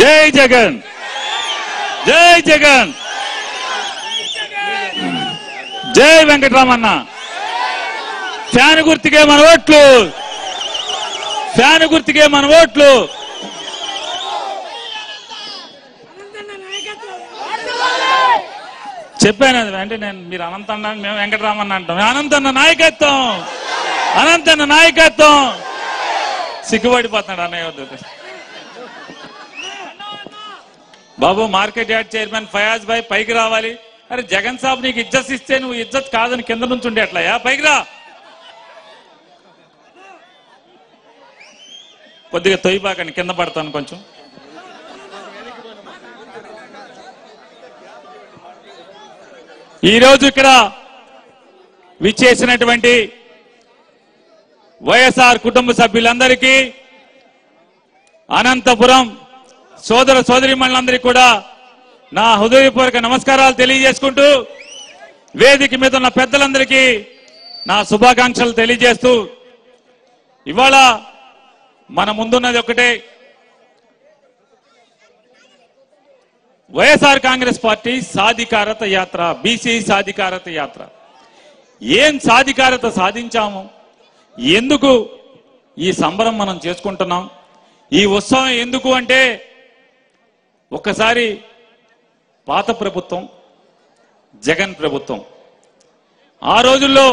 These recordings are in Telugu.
జై జగన్, జై జగన్, జై వెంకటరామన్న. ఫ్యాన్ గుర్తుకే మన ఓట్లు, ఫ్యాన్ గుర్తుకే మన ఓట్లు. చెప్పాను అది అంటే నేను మీరు అనంతన్న మేము వెంకటరామన్న అంటాం. అనంతన్న నాయకత్వం, అనంతన్న నాయకత్వం. సిగ్గుపడిపోతున్నాడు అన్నయ్య. బాబు మార్కెట్ యార్డ్ చైర్మన్ ఫయాజ్ భాయ్ పైకి రావాలి. అరే జగన్ సాబ్ నీకు ఇజ్జత్ ఇస్తే నువ్వు ఇజ్జత్ కాదని కింద నుంచి ఉండే అట్లా పైకి రా. కొద్దిగా తొయ్యిబాకండి, కింద పడతాను కొంచెం. ఈరోజు ఇక్కడ విచ్చేసినటువంటి వైఎస్ఆర్ కుటుంబ సభ్యులందరికీ, అనంతపురం సోదర సోదరీమణులందరికీ కూడా నా హృదయపూర్వక నమస్కారాలు తెలియజేసుకుంటూ, వేదిక మీద ఉన్న పెద్దలందరికీ నా శుభాకాంక్షలు తెలియజేస్తూ, ఇవాళ మన ముందున్నది ఒకటే, వైఎస్ఆర్ కాంగ్రెస్ పార్టీ సాధికారత యాత్ర, బీసీ సాధికారత యాత్ర. ఏం సాధికారత సాధించాము, ఎందుకు ఈ సంబరం మనం చేసుకుంటున్నాం, ఈ ఉత్సవం ఎందుకు అంటే, ఒక్కసారి పాత ప్రభుత్వం జగన్ ప్రభుత్వం ఆ రోజుల్లో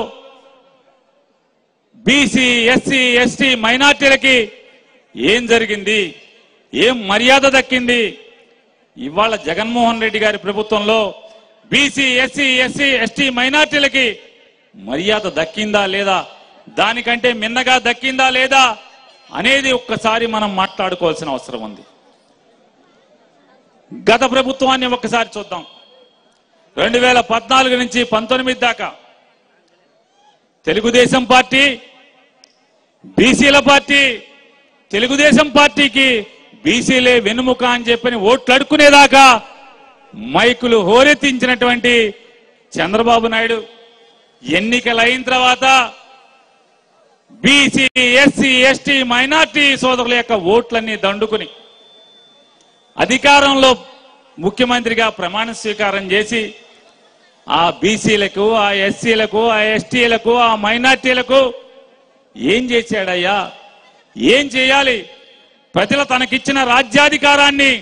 బీసీ ఎస్సీ ఎస్టీ మైనార్టీలకి ఏం జరిగింది, ఏం మర్యాద దక్కింది. ఇవాళ జగన్మోహన్ రెడ్డి గారి ప్రభుత్వంలో బీసీ ఎస్సీ ఎస్టీ మైనార్టీలకి మర్యాద దక్కిందా లేదా, దానికంటే మిన్నగా దక్కిందా లేదా అనేది ఒక్కసారి మనం మాట్లాడుకోవాల్సిన అవసరం ఉంది. గత ప్రభుత్వాన్ని ఒక్కసారి చూద్దాం. 2014 నుంచి 19 దాకా తెలుగుదేశం పార్టీ, బీసీల పార్టీ, తెలుగుదేశం పార్టీకి బీసీలే వెనుముక అని చెప్పని ఓట్లు అడుక్కునేదాకా మైకులు హోరెత్తించినటువంటి చంద్రబాబు నాయుడు ఎన్నికలు అయిన తర్వాత బీసీ ఎస్సీ ఎస్టీ మైనార్టీ సోదరుల యొక్క ఓట్లన్నీ దండుకుని అధికారంలో ముఖ్యమంత్రిగా ప్రమాణ స్వీకారం చేసి ఆ బీసీలకు, ఆ ఎస్సీలకు, ఆ ఎస్టీలకు, ఆ మైనార్టీలకు ఏం చేశాడయ్యా, ఏం చేయాలి? ప్రజలు తనకిచ్చిన రాజ్యాధికారాన్ని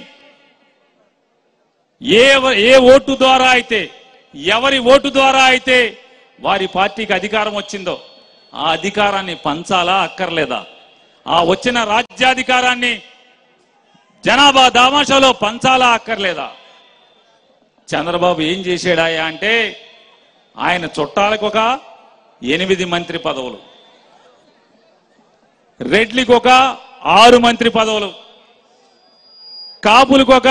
ఏ ఓటు ద్వారా అయితే, ఎవరి ఓటు ద్వారా అయితే వారి పార్టీకి అధికారం వచ్చిందో ఆ అధికారాన్ని పంచాలా అక్కర్లేదా? ఆ వచ్చిన రాజ్యాధికారాన్ని జనాభా దామాషాలో పంచాలా అక్కర్లేదా? చంద్రబాబు ఏం చేశాడాయా అంటే, ఆయన చుట్టాలకు ఒక 8 మంత్రి పదవులు, రెడ్లికి ఒక 6 మంత్రి పదవులు, కాపులకు ఒక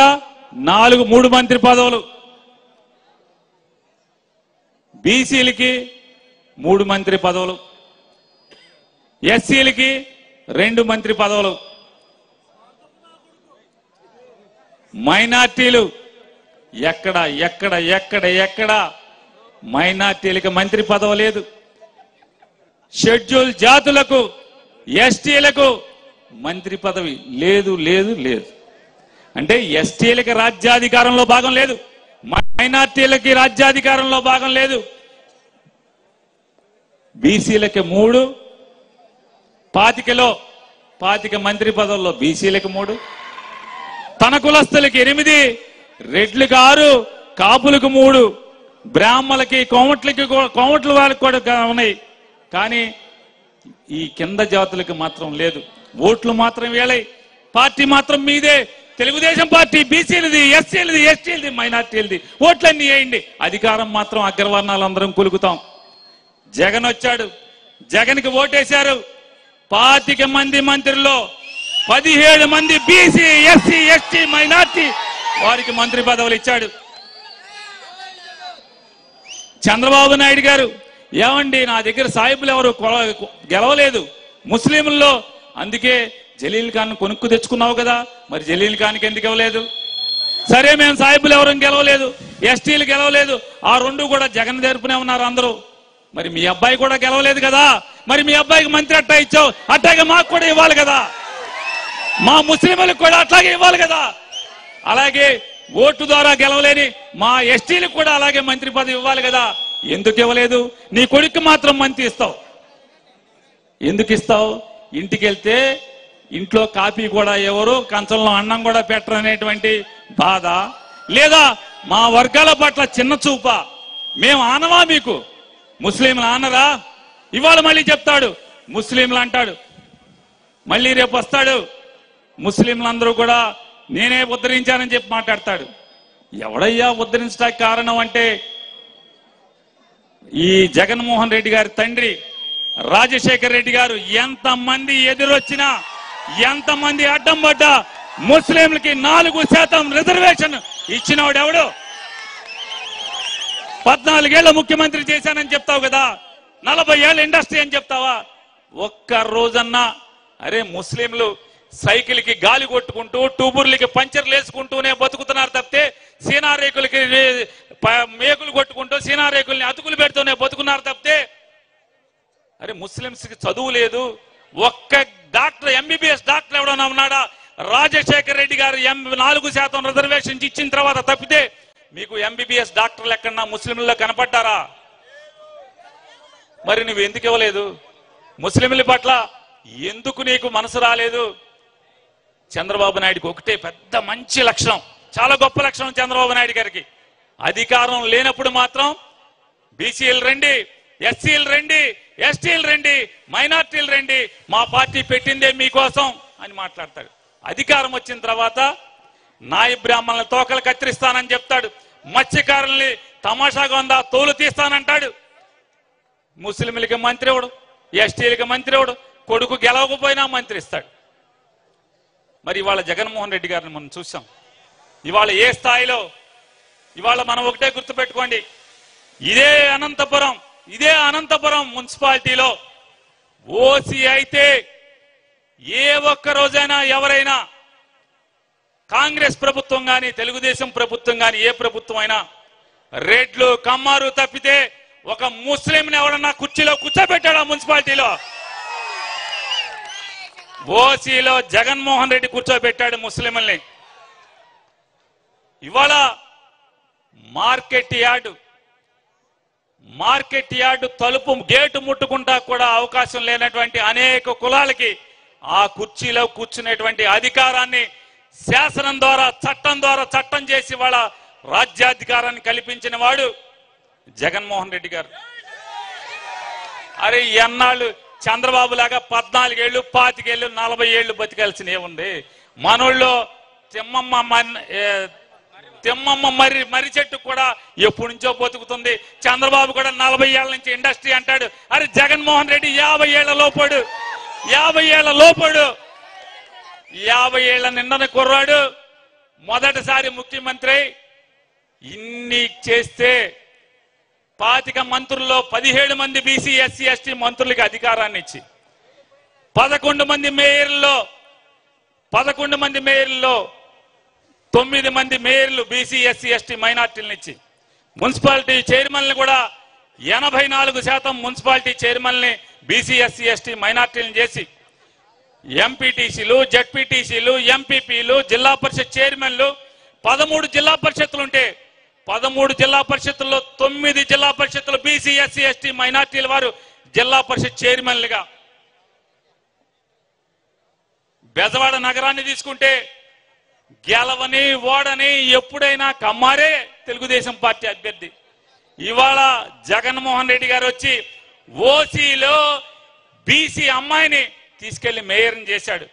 3 మంత్రి పదవులు, బీసీలకి 3 మంత్రి పదవులు, ఎస్సీలకి 2 మంత్రి పదవులు, మైనార్టీలు ఎక్కడ ఎక్కడ ఎక్కడ ఎక్కడ మైనార్టీలకు మంత్రి పదవి లేదు. షెడ్యూల్ జాతులకు, ఎస్టీలకు మంత్రి పదవి లేదు లేదు లేదు. అంటే ఎస్టీలకి రాజ్యాధికారంలో భాగం లేదు, మైనార్టీలకి రాజ్యాధికారంలో భాగం లేదు. బీసీలకి 3, 25 మంత్రి పదవుల్లో బీసీలకి 3, తన కులస్తులకి 8, రెడ్లకు 6, కాపులకు 3, బ్రాహ్మలకి కోమట్ల వాళ్ళకి కూడా ఉన్నాయి. కానీ ఈ కింద జాతులకు మాత్రం లేదు. ఓట్లు మాత్రం వేళై, పార్టీ మాత్రం మీదే. తెలుగుదేశం పార్టీ బీసీలది, ఎస్సీలది, ఎస్టీలది, మైనార్టీలది. ఓట్లన్నీ వేయండి, అధికారం మాత్రం అగ్రవర్ణాలందరం కులుకుతాం. జగన్ వచ్చాడు, జగన్కి ఓటేశారు. 25 మంది మంత్రుల్లో 17 మంది బీసీ ఎస్సీ ఎస్టీ మైనార్టీ, వారికి మంత్రి పదవులు ఇచ్చాడు. చంద్రబాబు నాయుడు గారు, ఏమండి నా దగ్గర సాయిబులు ఎవరు గెలవలేదు ముస్లింల్లో, అందుకే జలీల్ ఖాన్ కొనుక్కు తెచ్చుకున్నావు కదా, మరి జలీల్ ఖాన్కి ఎందుకు ఇవ్వలేదు? సరే మేము సాయిబులు ఎవరు గెలవలేదు, ఎస్టీలు గెలవలేదు, ఆ 2 కూడా జగన్ తరపునే ఉన్నారు అందరూ. మరి మీ అబ్బాయి కూడా గెలవలేదు కదా, మరి మీ అబ్బాయికి మంత్రి అట్టా ఇచ్చావు, అట్టాగే మాకు కూడా ఇవ్వాలి కదా, మా ముస్లింలకు కూడా అట్లాగే ఇవ్వాలి కదా. అలాగే ఓటు ద్వారా గెలవలేని మా ఎస్టీలకు కూడా అలాగే మంత్రి పదవి ఇవ్వాలి కదా, ఎందుకు ఇవ్వలేదు? నీ కొడుకు మాత్రం మంత్రి ఇస్తావు. ఎందుకు ఇస్తావు? ఇంటికి వెళ్తే ఇంట్లో కాఫీ కూడా ఎవరు, కంచంలో అన్నం కూడా పెట్టరు అనేటువంటి బాధ, లేదా మా వర్గాల పట్ల చిన్న చూప? మేము ఆనవా మీకు? ముస్లింలు ఆనరా? ఇవాళ మళ్ళీ చెప్తాడు ముస్లింలు అంటాడు, మళ్ళీ రేపు వస్తాడు ముస్లింలందరూ కూడా నేనే ఉద్ధరించానని చెప్పి మాట్లాడతాడు. ఎవడయ్యా ఉద్ధరించడానికి కారణం అంటే ఈ జగన్మోహన్ రెడ్డి గారి తండ్రి రాజశేఖర్ రెడ్డి గారు ఎంతమంది ఎదురొచ్చినా, ఎంతమంది అడ్డం పడ్డా ముస్లింలకి 4% రిజర్వేషన్ ఇచ్చినవాడు ఎవడు? 14 ఏళ్ల ముఖ్యమంత్రి చేశానని చెప్తావు కదా, 40 ఏళ్ల ఇండస్ట్రీ అని చెప్తావా? ఒక్క రోజన్నా అరే ముస్లింలు సైకిల్కి గాలి కొట్టుకుంటూ, టూబుర్లకి పంచర్లు వేసుకుంటూనే బతుకుతున్నారు తప్పితే, సీనారేకులకి మేకులు కొట్టుకుంటూ సీనారేకుల్ని అతుకులు పెడుతూనే బతుకున్నారు తప్పితే, అరే ముస్లింస్ కి చదువు లేదు. ఒక్క డాక్టర్, ఎంబీబీఎస్ డాక్టర్ ఎవడన్నా ఉన్నాడా? రాజశేఖర్ రెడ్డి గారు 4% రిజర్వేషన్ ఇచ్చిన తర్వాత తప్పితే మీకు ఎంబీబీఎస్ డాక్టర్లు ఎక్కడన్నా ముస్లింల్లో కనపడ్డారా? మరి నువ్వు ఎందుకు ఇవ్వలేదు? ముస్లింల పట్ల ఎందుకు నీకు మనసు రాలేదు? చంద్రబాబు నాయుడుకి ఒకటే పెద్ద మంచి లక్షణం, చాలా గొప్ప లక్షణం చంద్రబాబు నాయుడు గారికి. అధికారం లేనప్పుడు మాత్రం బీసీలు రండి, ఎస్సీలు రండి, ఎస్టీలు రండి, మైనార్టీలు రండి, మా పార్టీ పెట్టిందే మీకోసం అని మాట్లాడతాడు. అధికారం వచ్చిన తర్వాత నాయ బ్రాహ్మణుల తోకలు కత్తిరిస్తానని చెప్తాడు, మత్స్యకారుల్ని తమాషాగా ఉందా తోలు తీస్తానంటాడు. ముస్లింలకి మంత్రి ఎవడు, ఎస్టీలకి మంత్రి ఎవడు? కొడుకు గెలవకపోయినా మంత్రి ఇస్తాడు. మరి ఇవాళ జగన్మోహన్ రెడ్డి గారిని మనం చూసాం. ఇవాళ ఏ స్థాయిలో, ఇవాళ మనం ఒకటే గుర్తుపెట్టుకోండి, ఇదే అనంతపురం మున్సిపాలిటీలో ఓసీ అయితే ఏ ఒక్క రోజైనా ఎవరైనా కాంగ్రెస్ ప్రభుత్వం కానీ, తెలుగుదేశం ప్రభుత్వం కానీ, ఏ ప్రభుత్వం అయినా రెడ్లు కమ్మారు తప్పితే ఒక ముస్లింని ఎవరన్నా కుర్చీలో కూర్చోబెట్టాడు ఆ మున్సిపాలిటీలో? ఓసీలో జగన్మోహన్ రెడ్డి కూర్చోబెట్టాడు ముస్లింల్ని. ఇవాళ మార్కెట్ యార్డు తలుపు గేటు ముట్టుకుంటా కూడా అవకాశం లేనటువంటి అనేక కులాలకి ఆ కుర్చీలో కూర్చునేటువంటి అధికారాన్ని శాసనం ద్వారా, చట్టం చేసి వాళ్ళ రాజ్యాధికారాన్ని కల్పించిన వాడు జగన్మోహన్ రెడ్డి గారు. అరే ఎన్నాళ్ళు చంద్రబాబు లాగా 14 ఏళ్ళు, 25 ఏళ్ళు, 40 ఏళ్ళు బతికాల్సిన ఏముంది? మనోళ్ళు తిమ్మమ్మ మర్రి చెట్టు కూడా ఎప్పటి నుంచో బతుకుతుంది. చంద్రబాబు కూడా 40 ఏళ్ల నుంచి ఇండస్ట్రీ అంటాడు. అరే జగన్మోహన్ రెడ్డి 50 ఏళ్ల లోపడు, 50 ఏళ్ల నిండని కుర్రాడు, మొదటిసారి ముఖ్యమంత్రి. ఇన్ని చేస్తే 25 మంత్రుల్లో 17 మంది బీసీ, ఎస్సీ, ఎస్టీ మంత్రులకి అధికారాన్ని ఇచ్చి 11 మంది మేయర్లో 9 మంది మేయర్లు బీసీ, ఎస్సీ, ఎస్టీ మైనార్టీలను ఇచ్చి మున్సిపాలిటీ చైర్మన్లు కూడా 84% మున్సిపాలిటీ చైర్మన్ని బీసీ, ఎస్సీ, ఎస్టీ మైనార్టీలను చేసి ఎంపీటీసీలు, జడ్పీటీసీలు, ఎంపీపీలు, జిల్లా పరిషత్ చైర్మన్లు 13 జిల్లా పరిషత్తులుంటే 13 జిల్లా పరిషత్తుల్లో 9 జిల్లా పరిషత్తులు బీసీ, ఎస్సీ, ఎస్టీ మైనార్టీల వారు జిల్లా పరిషత్ చైర్మన్లుగా. బెజవాడ నగరాన్ని తీసుకుంటే గెలవని ఓడని ఎప్పుడైనా కమ్మారే తెలుగుదేశం పార్టీ అభ్యర్థి. ఇవాళ జగన్మోహన్ రెడ్డి గారు వచ్చి ఓసీలో బీసీ అమ్మాయిని తీసుకెళ్లి మేయర్ని చేశాడు.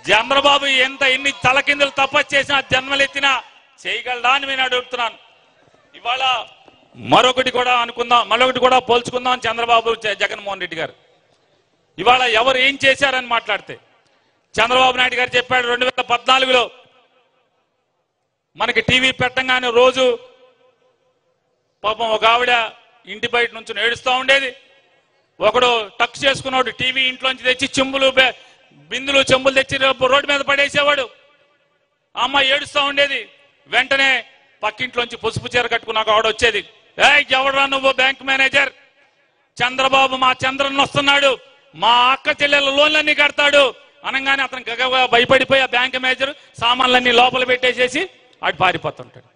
చంద్రబాబు ఎన్ని తలకిందులు తపస్సు చేసినా, జన్మలెత్తినా చేయగలడా అని నేను అడుగుతున్నాను. ఇవాళ మరొకటి కూడా పోల్చుకుందాం చంద్రబాబు, జగన్మోహన్ రెడ్డి గారు. ఇవాళ ఎవరు ఏం చేశారని మాట్లాడితే చంద్రబాబు నాయుడు గారు చెప్పాడు 2014లో మనకి టీవీ పెట్టంగానే రోజు పాపం ఒక ఆవిడ ఇంటి బయట నుంచి ఏడుస్తూ ఉండేది. ఒకడు టక్ చేసుకున్నాడు, టీవీ ఇంట్లోంచి తెచ్చి బిందులు చెంబులు తెచ్చి రోడ్డు మీద పడేసేవాడు. ఆ అమ్మాయి ఏడుస్తూ ఉండేది. వెంటనే పక్కింట్లోంచి పసుపు చీర కట్టుకున్నాక ఆవిడ వచ్చేది, ఎవడరా నువ్వు? బ్యాంక్ మేనేజర్ చంద్రబాబు, మా చంద్రన్ వస్తున్నాడు, మా అక్క చెల్లెల లోన్లన్నీ కడతాడు, అనగానే అతను గగగా భయపడిపోయి ఆ బ్యాంక్ మేనేజర్ సామాన్లన్నీ లోపల పెట్టేసేసి అటు పారిపోతుంటాడు.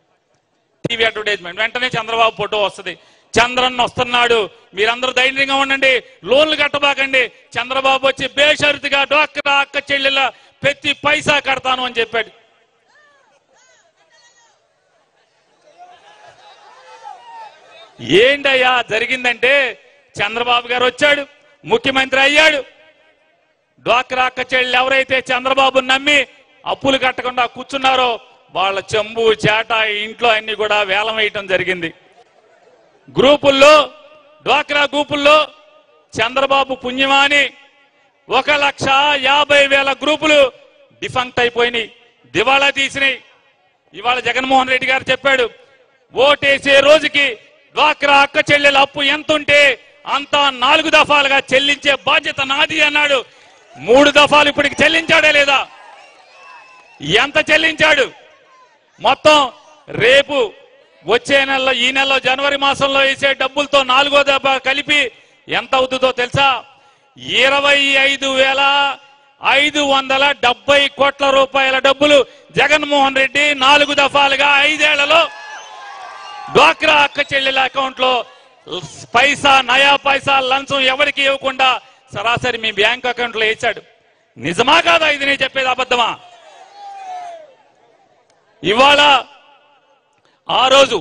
టీవీ అడ్వర్టైజ్మెంట్ వెంటనే చంద్రబాబు ఫోటో వస్తుంది. చంద్రన్న వస్తున్నాడు, మీరందరూ ధైర్యంగా ఉండండి, లోన్లు కట్టబాకండి. చంద్రబాబు వచ్చి బేషరతుగా డ్వాక్రా అక్క చెల్లెల ప్రతి పైసా కడతాను అని చెప్పాడు. ఏంటయ్యా జరిగిందంటే చంద్రబాబు గారు వచ్చాడు, ముఖ్యమంత్రి అయ్యాడు. డ్వాక్రా అక్క చెల్లెలు ఎవరైతే చంద్రబాబు నమ్మి అప్పులు కట్టకుండా కూర్చున్నారో వాళ్ళ చెంబు చేట ఇంట్లో అన్ని కూడా వేలం వేయటం జరిగింది. గ్రూపుల్లో డ్వాక్రా గ్రూపుల్లో చంద్రబాబు పుణ్యమాని 1,50,000 గ్రూపులు డిఫంక్ట్ అయిపోయినాయి, దివాళా తీసినాయి. ఇవాళ జగన్మోహన్ రెడ్డి గారు చెప్పాడు, ఓటేసే రోజుకి డ్వాక్రా అక్క చెల్లెల అప్పు ఎంత ఉంటే అంత 4 దఫాలుగా చెల్లించే బాధ్యత నాది అన్నాడు. 3 దఫాలు ఇప్పటికి చెల్లించాడే లేదా? ఎంత చెల్లించాడు? మొత్తం రేపు వచ్చే నెలలో ఈ నెలలో జనవరి మాసంలో వేసే డబ్బులతో 4వ దఫా కలిపి ఎంత అవుతుందో తెలుసా? 25,570 కోట్ల రూపాయల డబ్బులు జగన్మోహన్ రెడ్డి 4 దఫాలుగా 5 ఏళ్లలో డ్వాక్రా అక్క చెల్లెల అకౌంట్ లో పైసా నయా పైసా లంచం ఎవరికి ఇవ్వకుండా సరాసరి మీ బ్యాంక్ అకౌంట్ లో వేశాడు. నిజమా కాదా ఇది నేను చెప్పేది? అబద్ధమా? ఇవాళ ఆ రోజు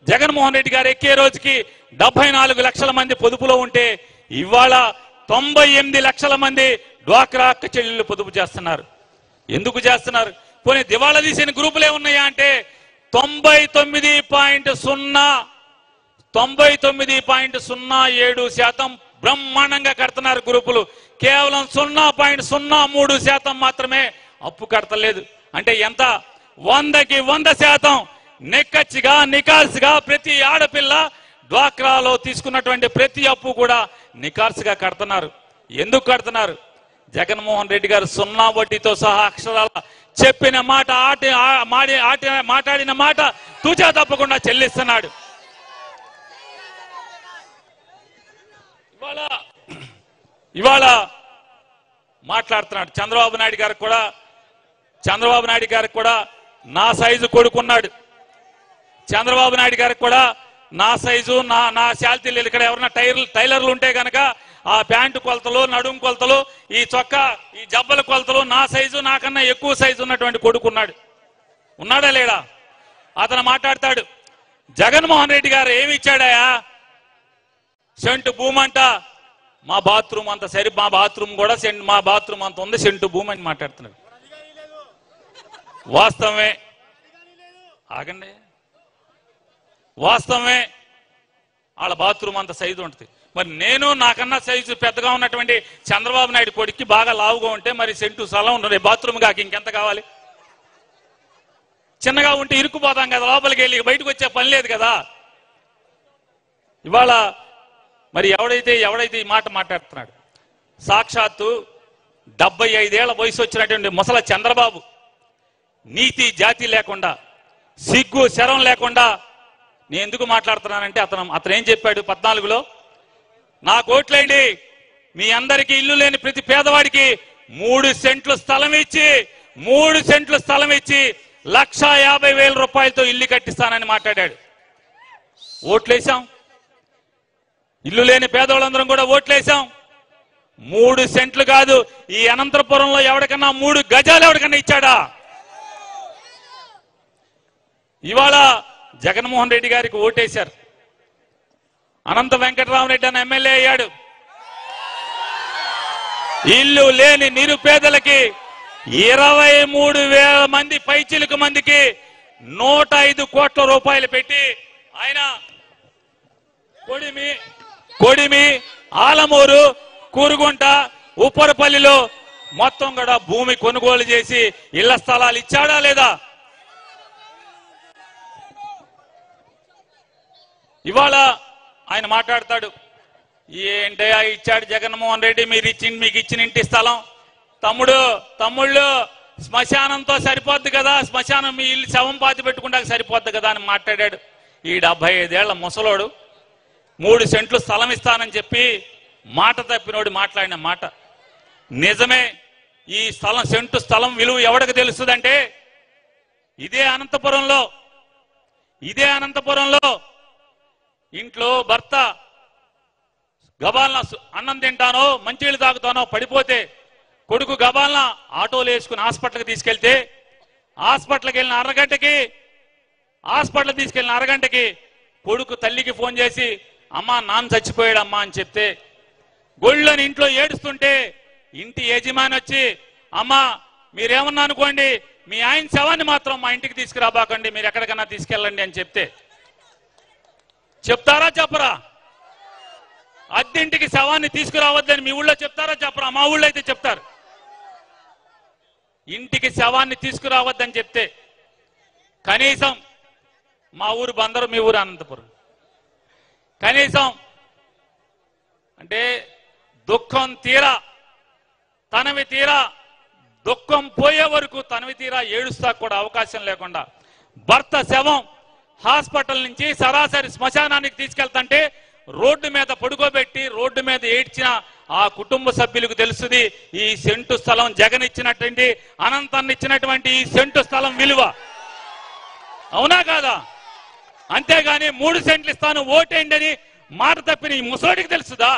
జగన్మోహన్ రెడ్డి గారు ఎక్కే రోజుకి 74 లక్షల మంది పొదుపులో ఉంటే ఇవాళ 98 లక్షల మంది డ్వాక్రా అక్క చెల్లెళ్ళు పొదుపు చేస్తున్నారు. ఎందుకు చేస్తున్నారు? పోనీ దివాళా తీసిన గ్రూపులే ఉన్నాయా అంటే 99.07% బ్రహ్మాండంగా కడుతున్నారు గ్రూపులు. కేవలం 0.03% మాత్రమే అప్పు కడతలేదు. అంటే ఎంత? 100కి 100% నిక్కచ్చిగా నికాల్సిగా ప్రతి ఆడపిల్ల డ్వాక్రాలో తీసుకున్నటువంటి ప్రతి అప్పు కూడా నికాల్సిగా కడుతున్నారు. ఎందుకు కడుతున్నారు? జగన్మోహన్ రెడ్డి గారు 0 వడ్డీతో సహా అక్షరాల చెప్పిన మాట మాట్లాడిన మాట తూచా తప్పకుండా చెల్లిస్తున్నాడు. ఇవాళ మాట్లాడుతున్నాడు. చంద్రబాబు నాయుడు గారికి కూడా నా సైజు కొడుకున్నాడు. చంద్రబాబు నాయుడు గారికి కూడా నా సైజు నా శాల్తీలు ఇక్కడ ఎవరైనా టైలర్లు ఉంటే కనుక ఆ ప్యాంటు కొలతలు, నడుం కొలతలు, ఈ చొక్కా ఈ జబ్బల కొలతలు నా సైజు నాకన్నా ఎక్కువ సైజు ఉన్నటువంటి కొడుకున్నాడు. ఉన్నాడా లేడా? అతను మాట్లాడతాడు, జగన్మోహన్ రెడ్డి గారు ఏమి ఇచ్చాడాయా? సెంటు భూమి అంట, మా బాత్రూమ్ అంత సరి, మా బాత్రూమ్ కూడా మా బాత్రూమ్ అంత ఉంది, సెంటు భూమి అని మాట్లాడుతున్నాడు. వాస్తవమే, ఆగండి, వాస్తవమే వాళ్ళ బాత్రూమ్ అంత సైజు ఉంటుంది. మరి నేను నాకన్నా సైజు పెద్దగా ఉన్నటువంటి చంద్రబాబు నాయుడు కొడుక్కి బాగా లావుగా ఉంటే మరి సెంటు స్థలం ఉండదు, బాత్రూమ్ కాక ఇంకెంత కావాలి? చిన్నగా ఉంటే ఇరుక్కుపోతాం కదా, లోపలికి వెళ్ళి బయటకు వచ్చే పని లేదు కదా. ఇవాళ మరి ఎవడైతే ఈ మాట మాట్లాడుతున్నాడు, సాక్షాత్తు 75 ఏళ్ల వయసు వచ్చినటువంటి ముసల చంద్రబాబు నీతి జాతి లేకుండా, సిగ్గు శరం లేకుండా నేను ఎందుకు మాట్లాడుతున్నానంటే అతను ఏం చెప్పాడు 14లో, నాకు ఓట్లేండి, మీ అందరికీ ఇల్లు లేని ప్రతి పేదవాడికి 3 సెంట్లు స్థలం ఇచ్చి 1,50,000 రూపాయలతో ఇల్లు కట్టిస్తానని మాట్లాడాడు. ఓట్లేసాం, ఇల్లు లేని పేదవాళ్ళందరం కూడా ఓట్లేసాం. 3 సెంట్లు కాదు, ఈ అనంతపురంలో ఎవరికన్నా 3 గజాలు ఎవరికన్నా ఇచ్చాడా? ఇవాళ జగన్మోహన్ రెడ్డి గారికి ఓటేశారు, అనంత వెంకటరామరెడ్డి అని ఎమ్మెల్యే అయ్యాడు. ఇల్లు లేని నిరుపేదలకి 23,000 మంది పైచిలుకు మందికి 105 కోట్ల రూపాయలు పెట్టి ఆయన కొడిమి ఆలమూరు కూరుగుంట ఉప్పరపల్లిలో మొత్తం కూడా భూమి కొనుగోలు చేసి ఇళ్ల స్థలాలు ఇచ్చాడా లేదా? ఇవాళ ఆయన మాట్లాడతాడు, ఏంటయ్యా ఇచ్చాడు జగన్మోహన్ రెడ్డి, మీకు ఇచ్చిన ఇంటి స్థలం తమ్ముళ్ళు శ్మశానంతో సరిపోద్ది కదా, శ్మశానం మీ ఇల్లు శవం పాతి పెట్టుకుంటా సరిపోద్ది కదా అని మాట్లాడాడు. ఈ 75 ఏళ్ల ముసలోడు 3 సెంట్లు స్థలం ఇస్తానని చెప్పి మాట తప్పినోడు మాట్లాడిన మాట నిజమే. ఈ స్థలం సెంటు స్థలం విలువ ఎవరికి తెలుస్తుందంటే ఇదే అనంతపురంలో ఇంట్లో భర్త గబాలన అన్నం తింటానో మంచినీళ్ళు తాగుతానో పడిపోతే కొడుకు గబాలన ఆటోలు వేసుకుని హాస్పిటల్కి తీసుకెళ్తే హాస్పిటల్కి తీసుకెళ్ళిన అరగంటకి కొడుకు తల్లికి ఫోన్ చేసి అమ్మా నాన్న చచ్చిపోయాడమ్మా అని చెప్తే గొళ్ళని ఇంట్లో ఏడుస్తుంటే ఇంటి యజమాని వచ్చి అమ్మా మీరేమన్నా అనుకోండి మీ ఆయన శవాన్ని మాత్రం మా ఇంటికి తీసుకురాబాకండి, మీరు ఎక్కడికన్నా తీసుకెళ్ళండి అని చెప్తారా చెప్పరా? అద్దెంటికి శవాన్ని తీసుకురావద్దని మీ ఊళ్ళో చెప్తారా చెప్పరా? మా ఊళ్ళో అయితే చెప్తారు. ఇంటికి శవాన్ని తీసుకురావద్దని చెప్తే కనీసం మా ఊరు బందరు, మీ ఊరు అనంతపురం, కనీసం అంటే దుఃఖం తీరా తనవి తీరా దుఃఖం పోయే వరకు తనవి తీరా ఏడుస్తా కూడా అవకాశం లేకుండా భర్త శవం హాస్పిటల్ నుంచి సరాసరి శ్మశానానికి తీసుకెళ్తుంటే రోడ్డు మీద పడుకోబెట్టి రోడ్డు మీద ఏడ్చిన ఆ కుటుంబ సభ్యులకు తెలుస్తుంది ఈ సెంటు స్థలం జగన్ ఇచ్చినటువంటి అనంతాన్ని ఇచ్చినటువంటి ఈ సెంటు స్థలం విలువ. అవునా కాదా? అంతేగాని 3 సెంట్లు ఇస్తాను ఓటేయండి అని మాట తప్పిన ఈ ముసోడికి తెలుసుదా?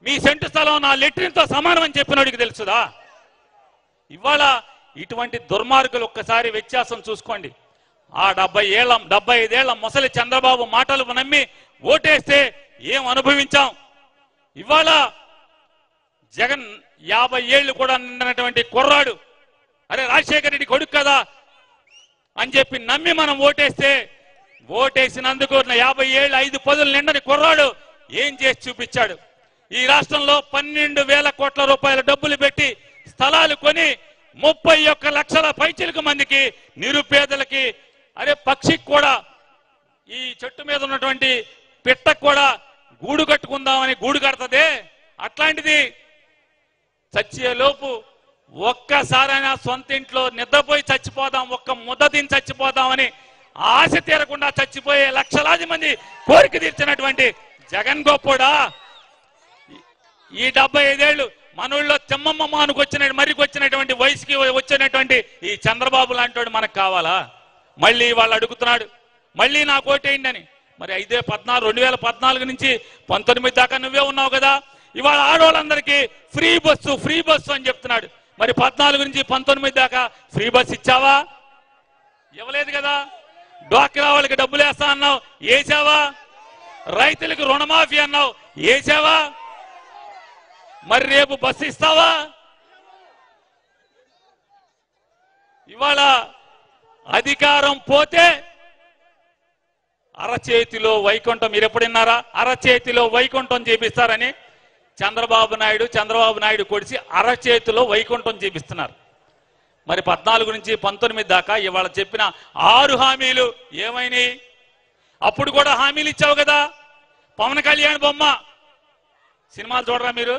మీ సెంటు స్థలం నా లెట్రిన్తో సమానం అని చెప్పినోడికి తెలుసుదా? ఇవాళ ఇటువంటి దుర్మార్గులు ఒక్కసారి వ్యత్యాసం చూసుకోండి. ఆ 75 ఏళ్ల ముసలి చంద్రబాబు మాటలు నమ్మి ఓటేస్తే ఏం అనుభవించాం. ఇవాళ జగన్ 50 ఏళ్లు కూడా నిన్నటువంటి కుర్రాడు, అరే రాజశేఖర రెడ్డి కొడుకు కదా అని చెప్పి నమ్మి మనం ఓటేసినందుకు 50 ఏళ్ళు 5 పదులు నిండని కుర్రాడు ఏం చేసి చూపించాడు. ఈ రాష్ట్రంలో 12,000 కోట్ల రూపాయల డబ్బులు పెట్టి స్థలాలు కొని 31 లక్షల పైచిలకు మందికి నిరుపేదలకి, అరే పక్షికి కూడా ఈ చెట్టు మీద ఉన్నటువంటి పిట్టకు కూడా గూడు కట్టుకుందామని గూడు కడతదే, అట్లాంటిది చచ్చేలోపు ఒక్కసారైనా సొంత ఇంట్లో నిద్రపోయి చచ్చిపోదాం, ఒక్క ముద్ద తిని చచ్చిపోదామని ఆశ తీరకుండా చచ్చిపోయే లక్షలాది మంది కోరిక తీర్చినటువంటి జగన్ గొప్పోడా? ఈ 75 ఏళ్ళు మనోళ్ళలో తిమ్మమ్మ మానుకు మరికొచ్చినటువంటి వయసుకి వచ్చినటువంటి ఈ చంద్రబాబు లాంటి మనకు కావాలా? మళ్ళీ వాళ్ళు అడుగుతున్నాడు మళ్ళీ నాకు ఓటేయండి అని. మరి 2014 నుంచి 19 దాకా నువ్వే ఉన్నావు కదా, ఇవాళ ఆడవాళ్ళందరికీ ఫ్రీ బస్సు అని చెప్తున్నాడు. మరి 14 నుంచి 19 దాకా ఫ్రీ బస్ ఇచ్చావా? ఇవ్వలేదు కదా. డ్వాక్రా వాళ్ళకి డబ్బులు వేస్తా అన్నావు, వేసావా? రైతులకు రుణమాఫీ అన్నావు, వేసావా? మరి రేపు బస్సు ఇస్తావా? ఇవాళ అధికారం పోతే అరచేతిలో వైకుంఠం, మీరు ఎప్పుడున్నారా? అరచేతిలో వైకుంఠం చేపిస్తారని చంద్రబాబు నాయుడు కొడిసి అరచేతిలో వైకుంఠం చేపిస్తున్నారు. మరి 14 నుంచి 19 దాకా ఇవాళ చెప్పిన 6 హామీలు ఏమైనాయి? అప్పుడు కూడా హామీలు ఇచ్చావు కదా. పవన్ కళ్యాణ్ బొమ్మ, సినిమాలు చూడరా మీరు?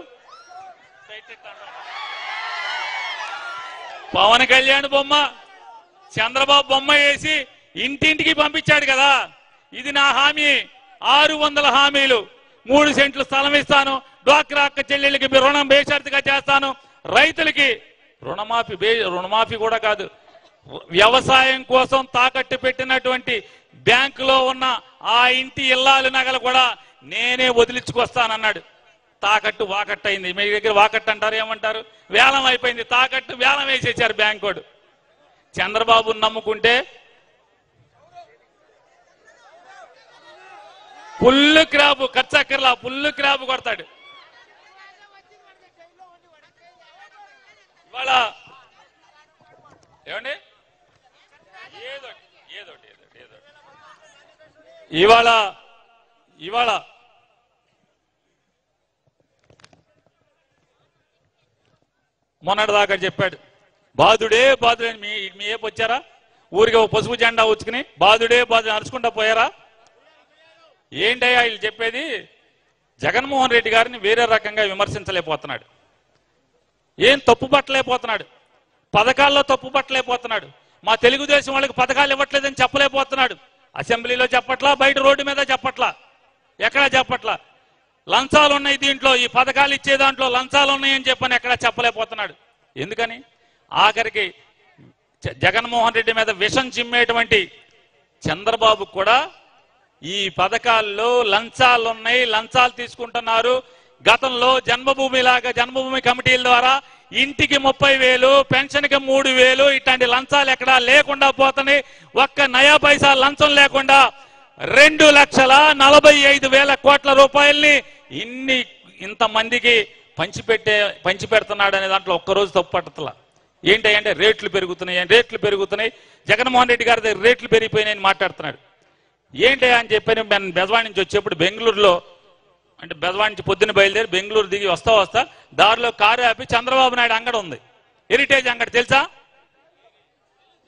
పవన్ కళ్యాణ్ బొమ్మ చంద్రబాబు బొమ్మ వేసి ఇంటింటికి పంపించాడు కదా. ఇది నా హామీ, 600 హామీలు, 3 సెంట్లు స్థలం ఇస్తాను, డ్వాక్రా అక్క చెల్లెళ్ళకి రుణం బేషరతుగా చేస్తాను, రైతులకి రుణమాఫీ కూడా కాదు, వ్యవసాయం కోసం తాకట్టు పెట్టినటువంటి బ్యాంకులో ఉన్న ఆ ఇంటి ఇల్లాలు నగలు కూడా నేనే వదిలించుకొస్తానన్నాడు. తాకట్టు వాకట్టు అయింది. మీ దగ్గర వాకట్టు అంటారు, ఏమంటారు? వేలం అయిపోయింది. తాకట్టు వేలం వేసేసారు బ్యాంకోడు. చంద్రబాబుని నమ్ముకుంటే పుల్లు క్రాబు, ఖర్చక్కర్లా పుల్లు క్రాబు కొడతాడు. ఇవాళ ఏమండి ఏదోటి ఇవాళ మొన్నటిదాకా చెప్పాడు బాధుడే అని. మీ ఏపు వచ్చారా? ఊరికి ఒక పసుపు జెండా వచ్చుకుని బాధుడే అరుచుకుంటా పోయారా? ఏంటయ్యా వీళ్ళు చెప్పేది? జగన్మోహన్ రెడ్డి గారిని వేరే రకంగా విమర్శించలేకపోతున్నాడు, ఏం తప్పు పట్టలేకపోతున్నాడు, పథకాల్లో తప్పు పట్టలేకపోతున్నాడు, మా తెలుగుదేశం వాళ్ళకి పథకాలు ఇవ్వట్లేదని చెప్పలేకపోతున్నాడు. అసెంబ్లీలో చెప్పట్లా, బయట రోడ్డు మీద చెప్పట్లా, ఎక్కడా చెప్పట్లా. లంచాలు ఉన్నాయి దీంట్లో, ఈ పథకాలు ఇచ్చే దాంట్లో లంచాలు ఉన్నాయని చెప్పని ఎక్కడ చెప్పలేకపోతున్నాడు. ఎందుకని? ఆఖరికి జగన్మోహన్ రెడ్డి మీద విషం చిమ్మేటువంటి చంద్రబాబు కూడా ఈ పథకాల్లో లంచాలు ఉన్నాయి, లంచాలు తీసుకుంటున్నారు. గతంలో జన్మభూమి కమిటీల ద్వారా ఇంటికి 30,000, పెన్షన్కి 3,000 ఇట్లాంటి లంచాలు ఎక్కడా లేకుండా పోతున్నాయి. ఒక్క నయా పైసా లంచం లేకుండా 2,45,000 కోట్ల రూపాయల్ని ఇంతమందికి పంచిపెడుతున్నాడు అనే దాంట్లో ఒక్కరోజు తప్పుపట్టలా. ఏంటంటే రేట్లు పెరుగుతున్నాయి, జగన్మోహన్ రెడ్డి గారి దగ్గర రేట్లు పెరిగిపోయినాయని మాట్లాడుతున్నాడు. ఏంటి అని చెప్పని నేను బెజవాడ నుంచి వచ్చేప్పుడు బెంగళూరులో, అంటే బెజవాడ నుంచి పొద్దున్న బయలుదేరి బెంగళూరు దిగి వస్తా దారిలో కారు ఆపి చంద్రబాబు నాయుడు అంగడి ఉంది, హెరిటేజ్ అంగడి. తెలుసా?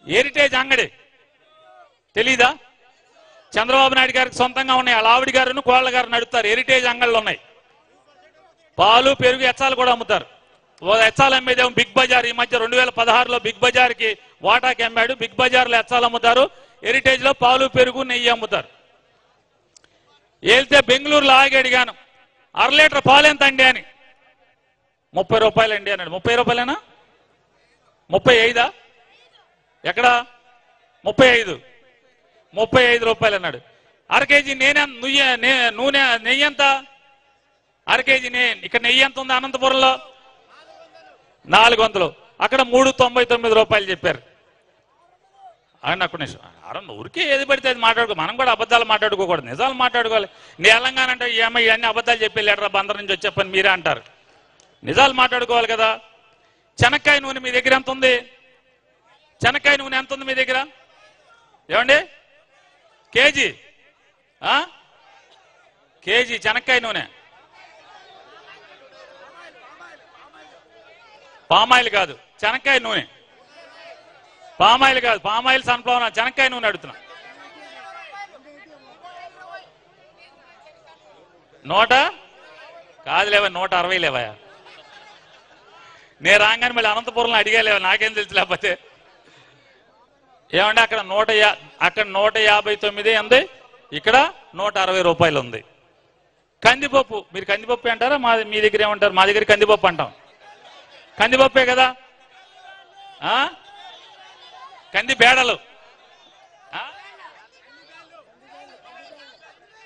హెరిటేజ్ అంగడి తెలీదా? చంద్రబాబు నాయుడు గారికి సొంతంగా ఉన్నాయి. వాళ్ళ ఆవిడ గారును కోళ్ళ గారు నడుపుతారు. హెరిటేజ్ అంగళ్ళు ఉన్నాయి. పాలు పెరుగు ఎచ్చాలు కూడా అమ్ముతారు. ఎచ్చాలు అమ్మేదేమో బిగ్ బజార్. ఈ మధ్య 2016లో బిగ్ బజార్కి వాటాకి అమ్మాడు. బిగ్ బజార్లో ఎచ్చాలు అమ్ముతారు, హెరిటేజ్ లో పాలు పెరుగు నెయ్యి అమ్ముతారు. వెళ్తే బెంగళూరులో ఆగి అడిగాను, 1/2 లీటర్ పాలు ఎంత అండి అని. 30 రూపాయలు అండి అన్నాడు. 30 రూపాయలేనా? 35? ఎక్కడ? 35 రూపాయలు అన్నాడు. 1/2 కేజీ నూనె నెయ్యి ఎంత? 1/2 కేజీ ఇక్కడ నెయ్యి ఎంత ఉంది అనంతపురంలో? 400. అక్కడ 399 రూపాయలు చెప్పారు. అని నాకు ఊరికే ఏది పడితే అది మాట్లాడుకో. మనం కూడా అబద్ధాలు మాట్లాడుకోకూడదు, నిజాలు మాట్లాడుకోవాలి. తెలంగాణ అంటే ఏమో ఇవన్నీ అబద్ధాలు చెప్పి లీటర్ బందర్ నుంచి వచ్చే పని మీరే అంటారు. నిజాలు మాట్లాడుకోవాలి కదా. చెనక్కాయ నూనె మీ దగ్గర ఎంత ఉంది? చెనక్కాయ నూనె ఎంత ఉంది మీ దగ్గర? ఏమండి? కేజీ చెనక్కాయ నూనె. పామాయిల్ కాదు, చెనక్కాయ నూనె. పామాయిల్ కాదు, పామాయిల్ సన్ఫ్లవర్, చెనక్కాయ నూనె అడుగుతున్నా. 100 కాదులేవా, 160 లేవా? నేను రాగానే మళ్ళీ అనంతపురంలో అడిగాలేవా, నాకేం తెలుసు. లేకపోతే ఏమంటే అక్కడ 159 ఉంది, ఇక్కడ 160 రూపాయలు ఉంది. కందిపప్పు, మీరు కందిపప్పు అంటారా? మీ దగ్గర ఏమంటారు? మా దగ్గర కందిపప్పు అంటాం. కందిపప్పే కదా. కంది బేడలు,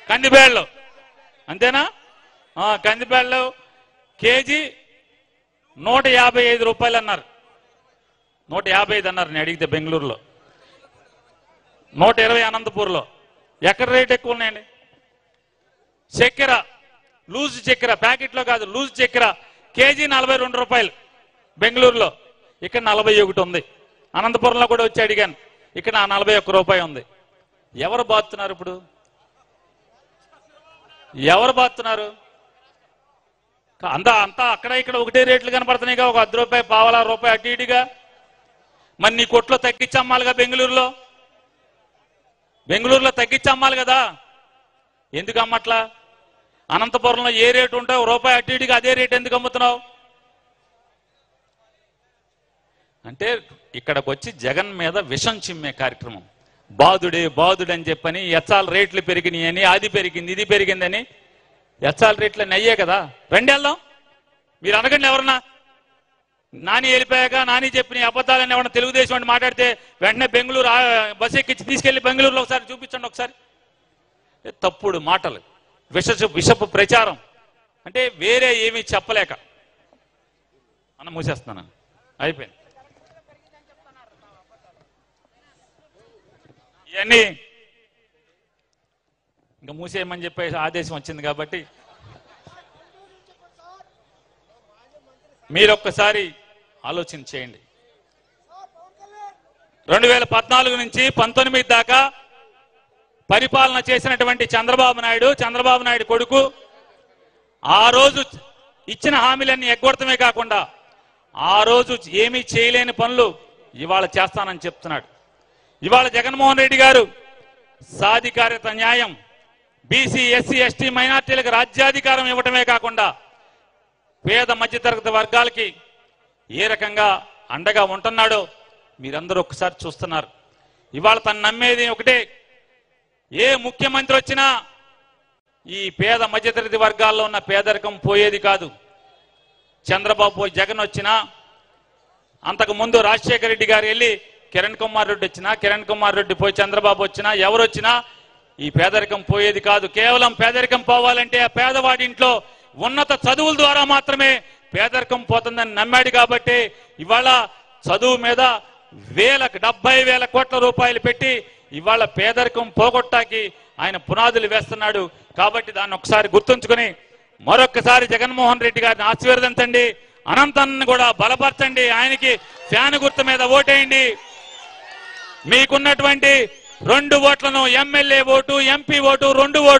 కందిబేళ్ళు అంతేనా? కందిబేళ్ళు కేజీ 155 రూపాయలు అన్నారు. 155 అన్నారు నేను అడిగితే బెంగళూరులో. 120 అనంతపూర్లో. ఎక్కడ రేట్ ఎక్కువ ఉన్నాయండి? చక్కెర, లూజ్ చక్కెర, ప్యాకెట్లో కాదు, లూజ్ చక్కెర కేజీ 42 రూపాయలు బెంగళూరులో. ఇక్కడ 41 ఉంది. అనంతపురంలో కూడా వచ్చి అడిగాను, ఇక్కడ 41 రూపాయి ఉంది. ఎవరు బాతున్నారు ఇప్పుడు? ఎవరు బాతున్నారు? అంతా అక్కడ ఇక్కడ ఒకటే రేట్లు కనపడుతున్నాయిగా. ఒక 10 రూపాయి, పావలా రూపాయి అటు ఇటుగా. మరి నీ కొట్లో తగ్గించి అమ్మాలిగా. బెంగళూరులో తగ్గించి అమ్మాలి కదా. ఎందుకు అమ్మట్లా? అనంతపురంలో ఏ రేటు ఉంటావు, రూపాయి అటు ఇటుగా అదే రేటు ఎందుకు అమ్ముతున్నావు? అంటే ఇక్కడికి వచ్చి జగన్ మీద విషం చిమ్మే కార్యక్రమం. బాదుడని చెప్పని ఎచ్చాల రేట్లు పెరిగినాయి అని, అది పెరిగింది ఇది పెరిగిందని. ఎచ్చాల రేట్లు అయ్యే కదా. రండి వెళ్దాం. మీరు అనకండి ఎవరన్నా. నాని వెళ్ళిపోయాక నాని చెప్పిన అబద్ధాలని ఎవరన్నా తెలుగుదేశం అని మాట్లాడితే వెంటనే బెంగళూరు బస్సు ఎక్కించి తీసుకెళ్లి బెంగళూరులో ఒకసారి చూపించండి. ఒకసారి తప్పుడు మాటలు, విషపు ప్రచారం. అంటే వేరే ఏమీ చెప్పలేక మనం మూసేస్తున్నాను. అయిపోయింది. ఇవన్నీ ఇంకా మూసేయమని చెప్పేసి ఆదేశం వచ్చింది కాబట్టి మీరొక్కసారి ఆలోచన చేయండి. 2014 నుంచి 19 దాకా పరిపాలన చేసినటువంటి చంద్రబాబు నాయుడు కొడుకు ఆ రోజు ఇచ్చిన హామీలన్నీ ఎగ్గొడతమే కాకుండా ఆ రోజు ఏమీ చేయలేని పనులు ఇవాళ చేస్తానని చెప్తున్నాడు. ఇవాళ జగన్మోహన్ రెడ్డి గారు సాధికారత, న్యాయం, బీసీ, ఎస్సీ, ఎస్టీ, మైనార్టీలకు రాజ్యాధికారం ఇవ్వటమే కాకుండా పేద మధ్యతరగతి వర్గాలకి ఏ రకంగా అండగా ఉంటున్నాడో మీరందరూ ఒకసారి చూస్తున్నారు. ఇవాళ తను నమ్మేది ఒకటే, ఏ ముఖ్యమంత్రి వచ్చినా ఈ పేద మధ్యతరగతి వర్గాల్లో ఉన్న పేదరికం పోయేది కాదు. చంద్రబాబు జగన్ వచ్చినా, అంతకు ముందు రాజశేఖర రెడ్డి గారు వెళ్ళి కిరణ్ కుమార్ రెడ్డి వచ్చినా, కిరణ్ కుమార్ రెడ్డి పోయి చంద్రబాబు వచ్చినా, ఎవరు వచ్చినా ఈ పేదరికం పోయేది కాదు. కేవలం పేదరికం పోవాలంటే ఆ పేదవాడి ఇంట్లో ఉన్నత చదువుల ద్వారా మాత్రమే పేదరికం పోతుందని నమ్మాడు. కాబట్టి ఇవాళ చదువు మీద 70,000 కోట్ల రూపాయలు పెట్టి ఇవాళ పేదరికం పోగొట్టాకి ఆయన పునాదులు వేస్తున్నాడు. కాబట్టి దాన్ని ఒకసారి గుర్తుంచుకుని మరొక్కసారి జగన్మోహన్ రెడ్డి గారిని ఆశీర్వదించండి, అనంతాన్ని కూడా బలపరచండి, ఆయనకి ఫ్యాన్ గుర్తు మీద ఓటేయండి. మీకున్నటువంటి 2 ఓట్లను ఎమ్మెల్యే ఓటు, ఎంపీ ఓటు, 2 ఓట్లు